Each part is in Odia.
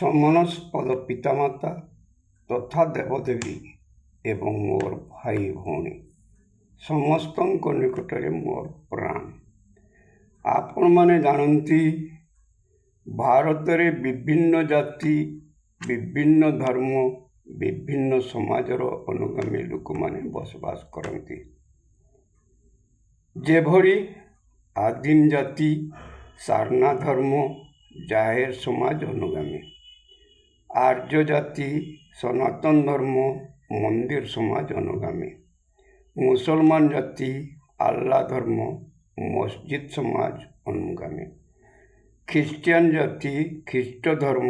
ସମନସ୍ପଦ ପିତାମାତା ତଥା ଦେବଦେବୀ ଏବଂ ମୋର ଭାଇ ଭଉଣୀ ସମସ୍ତଙ୍କ ନିକଟରେ ମୋର ପ୍ରଣାମ। ଆପଣମାନେ ଜାଣନ୍ତି, ଭାରତରେ ବିଭିନ୍ନ ଜାତି, ବିଭିନ୍ନ ଧର୍ମ, ବିଭିନ୍ନ ସମାଜର ଅନୁଗାମୀ ଲୋକମାନେ ବସବାସ କରନ୍ତି। ଯେଭଳି ଆଦିମ ଜାତି ସାରନା ଧର୍ମ ଜାହେର ସମାଜ ଅନୁଗାମୀ, ଆର୍ଯ୍ୟ ଜାତି ସନାତନ ଧର୍ମ ମନ୍ଦିର ସମାଜ ଅନୁଗାମୀ, ମୁସଲମାନ ଜାତି ଆଲ୍ଲା ଧର୍ମ ମସଜିଦ ସମାଜ ଅନୁଗାମୀ, ଖ୍ରୀଷ୍ଟିଆନ ଜାତି ଖ୍ରୀଷ୍ଟ ଧର୍ମ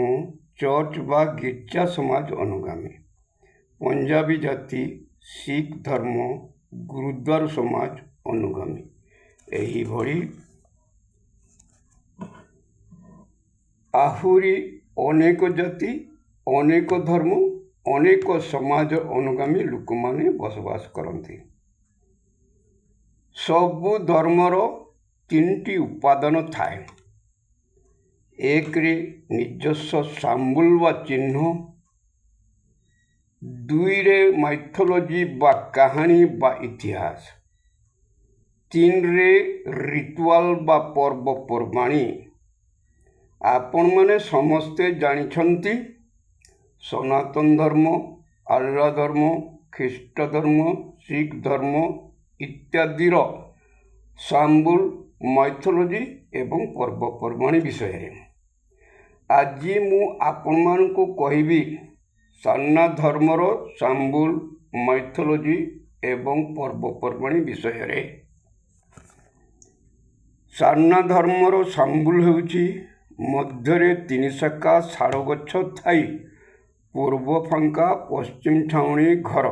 ଚର୍ଚ୍ଚ ବା ଗିର୍ଜା ସମାଜ ଅନୁଗାମୀ, ପଞ୍ଜାବୀ ଜାତି ଶିଖ ଧର୍ମ ଗୁରୁଦ୍ୱାର ସମାଜ ଅନୁଗାମୀ। ଏହିଭଳି ଆହୁରି ଅନେକ ଜାତି, ଅନେକ ଧର୍ମ, ଅନେକ ସମାଜ ଅନୁଗାମୀ ଲୋକମାନେ ବସବାସ କରନ୍ତି। ସବୁ ଧର୍ମର 3ଟି ଉପାଦାନ ଥାଏ। 1ରେ ନିଜସ୍ୱ ସାମ୍ବୁଲ ବା ଚିହ୍ନ, 2ରେ ମାଇଥୋଲୋଜି ବା କାହାଣୀ ବା ଇତିହାସ, 3ରେ ରିଚୁଆଲ ବା ପର୍ବପର୍ବାଣୀ। ଆପଣମାନେ ସମସ୍ତେ ଜାଣିଛନ୍ତି, ସନାତନ ଧର୍ମ, ଆଲ୍ଲା ଧର୍ମ, ଖ୍ରୀଷ୍ଟ ଧର୍ମ, ଶିଖ ଧର୍ମ ଇତ୍ୟାଦିର ସାମ୍ବୁଲ, ମାଇଥୋଲୋଜି ଏବଂ ପର୍ବପର୍ବାଣୀ ବିଷୟରେ। ଆଜି ମୁଁ ଆପଣମାନଙ୍କୁ କହିବି ସାରନା ଧର୍ମର ସାମ୍ବୁଲ, ମାଇଥୋଲୋଜି ଏବଂ ପର୍ବପର୍ବାଣୀ ବିଷୟରେ। ସାରନା ଧର୍ମର ସାମ୍ବୁଲ ହେଉଛି ମଧ୍ୟରେ 3 ଶାଖା ଶାଳ ଗଛ ଥାଇ ପୂର୍ବ ଫାଙ୍କା ପଶ୍ଚିମ ଛାଉଣି ଘର।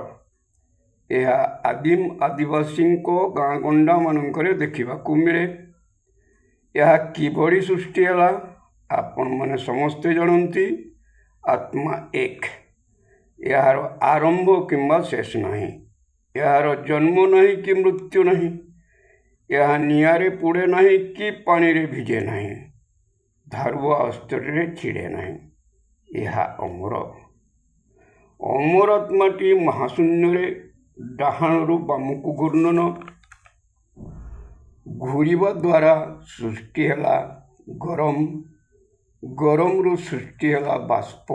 ଏହା ଆଦିମ ଆଦିବାସୀଙ୍କ ଗାଁ ଗଣ୍ଡାମାନଙ୍କରେ ଦେଖିବାକୁ ମିଳେ। ଏହା କିଭଳି ସୃଷ୍ଟି ହେଲା? ଆପଣମାନେ ସମସ୍ତେ ଜାଣନ୍ତି, ଆତ୍ମା ଏକ। ଏହାର ଆରମ୍ଭ କିମ୍ବା ଶେଷ ନାହିଁ। ଏହାର ଜନ୍ମ ନାହିଁ କି ମୃତ୍ୟୁ ନାହିଁ। ଏହା ନିଆଁରେ ପୋଡ଼େ ନାହିଁ କି ପାଣିରେ ଭିଜେ ନାହିଁ, ଧାରୁଆ ଅସ୍ତ୍ରରେ ଛିଡ଼େ ନାହିଁ। ଏହା ଅମର। ଅମର ଆତ୍ମାଟି ମହାଶୂନ୍ୟରେ ଡାହାଣରୁ ବାମକୁ ଘୂରିବା ଦ୍ୱାରା ସୃଷ୍ଟି ହେଲା ଗରମ, ଗରମରୁ ସୃଷ୍ଟି ହେଲା ବାଷ୍ପ,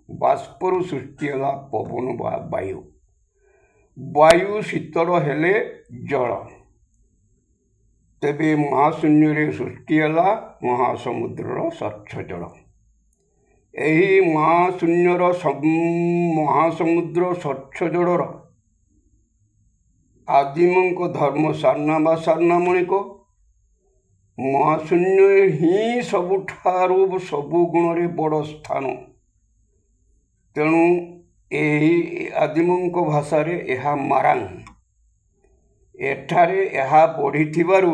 ବାଷ୍ପରୁ ସୃଷ୍ଟି ହେଲା ପବନ ବା ବାୟୁ, ବାୟୁ ଶୀତଳ ହେଲେ ଜଳ। ତେବେ ମହାଶୂନ୍ୟରେ ସୃଷ୍ଟି ହେଲା ମହାସମୁଦ୍ରର ସ୍ୱଚ୍ଛ ଜଳ। ଏହି ମହାସମୁଦ୍ର ସ୍ୱଚ୍ଛ ଜଳର ଆଦିମଙ୍କ ଧର୍ମ ସାରନା ବା ସାରନାମଣିକ। ମହାଶୂନ୍ୟ ହିଁ ସବୁଠାରୁ ସବୁ ଗୁଣରେ ବଡ଼ ସ୍ଥାନ। ତେଣୁ ଏହି ଆଦିମଙ୍କ ଭାଷାରେ ଏହା ମାରାଙ୍ଗ। ଏଠାରେ ଏହା ବଢ଼ିଥିବାରୁ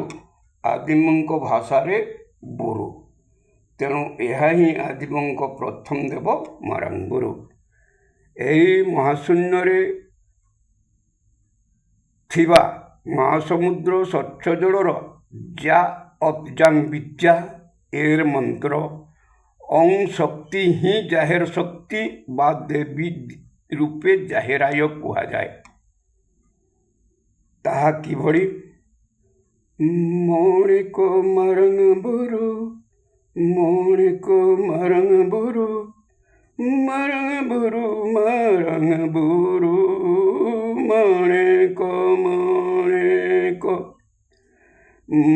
ଆଦିମଙ୍କ ଭାଷାରେ ବୁରୁ। ତେଣୁ ଏହା ହିଁ ଆଦିମଙ୍କ ପ୍ରଥମ ଦେବ ମାରାଙ୍ଗବୁରୁ। ଏହି ମହାଶୂନ୍ୟରେ ଥିବା ମହାସମୁଦ୍ର ସ୍ୱଚ୍ଛ ଜଳର ଯା ଅପଜାଙ୍ଗ ବିଦ୍ୟା ଏର ମନ୍ତ୍ର ଅଂ ଶକ୍ତି ହିଁ ଜାହେର ଶକ୍ତି ବା ଦେବୀ ରୂପେ ଜାହେରାୟ କୁହାଯାଏ। ତାହା କିଭଳି? ମଣିକ ମାରଙ୍ଗବୁରୁ, ମଣିକ ମାରଙ୍ଗବୁରୁ, ମାରଙ୍ଗବୁରୁ ମାରଙ୍ଗବୁରୁ, ମଣିକ ମଣିକ,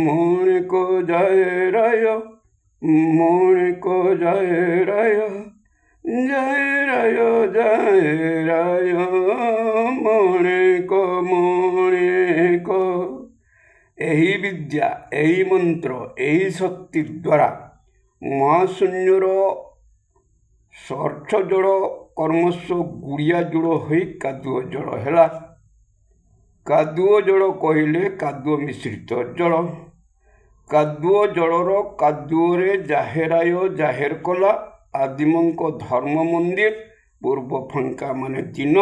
ମଣିକ ଜାହେରାୟ, ମଣିକ ଜାହେରାୟ, ଜାହେରାୟ ଜାହେରାୟ, ମଣିକ ମଣିକ। ଏହି ବିଦ୍ୟା, ଏହି ମନ୍ତ୍ର, ଏହି ଶକ୍ତି ଦ୍ୱାରା ମହାଶୂନ୍ୟର ସ୍ୱଚ୍ଛ ଜଳ କ୍ରମଶଃ ଗୁଡ଼ିଆ ଜଳ ହୋଇ କାଦୁଅ ଜଳ ହେଲା। କାଦୁଅ ଜଳ କହିଲେ କାଦୁଅ ମିଶ୍ରିତ ଜଳ। କାଦୁଅ ଜଳର କାଦୁଅରେ ଜାହେରାୟ ଜାହେର କଲା। ଆଦିମଙ୍କ ଧର୍ମ ମନ୍ଦିର। ପୂର୍ବ ଫାଙ୍କା ମାନେ ଦିନ,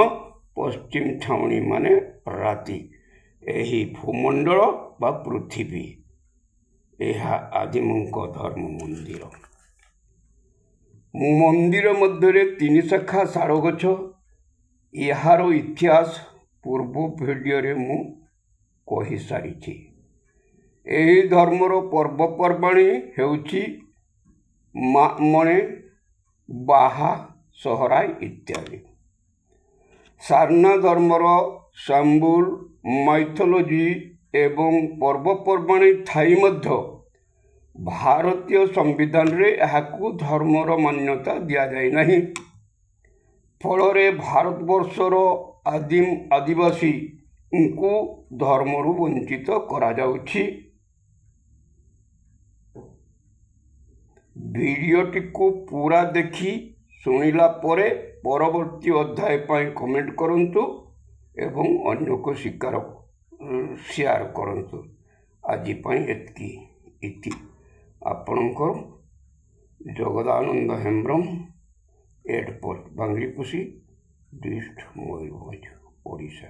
ପଶ୍ଚିମ ଛାଉଣି ମାନେ ରାତି। ଏହି ଭୂମଣ୍ଡଳ ବା ପୃଥିବୀ, ଏହା ଆଦିମଙ୍କ ଧର୍ମ ମନ୍ଦିର। ମନ୍ଦିର ମଧ୍ୟରେ 3 ଶାଖା ଶାଳ ଗଛ। ଏହାର ଇତିହାସ ପୂର୍ବ ଭିଡ଼ିଓରେ ମୁଁ କହିସାରିଛି। ଏହି ଧର୍ମର ପର୍ବପର୍ବାଣି ହେଉଛି ମଣେ, ବାହା, ସହରାଇ ଇତ୍ୟାଦି। ସାରନା ଧର୍ମର ସାମ୍ବୁଲ ମାଇଥୋଲୋଜି ଏବଂ ପର୍ବପର୍ବାଣି ଥାଇ ମଧ୍ୟ ଭାରତୀୟ ସମ୍ବିଧାନରେ ଏହାକୁ ଧର୍ମର ମାନ୍ୟତା ଦିଆଯାଇ ନାହିଁ। ଫଳରେ ଭାରତବର୍ଷର ଆଦିବାସୀଙ୍କୁ ଧର୍ମରୁ ବଞ୍ଚିତ କରାଯାଉଛି। ଭିଡ଼ିଓଟିକୁ ପୁରା ଦେଖି ଶୁଣିଲା ପରେ ପରବର୍ତ୍ତୀ ଅଧ୍ୟାୟ ପାଇଁ କମେଣ୍ଟ କରନ୍ତୁ ଏବଂ ଅନ୍ୟକୁ ସେୟାର କରନ୍ତୁ। ଆଜି ପାଇଁ ଏତିକି। ଇତି ଆପଣଙ୍କର Jagadananda Hembram, at post, Bangiriposhi, district Mayurbhanj, Odisha.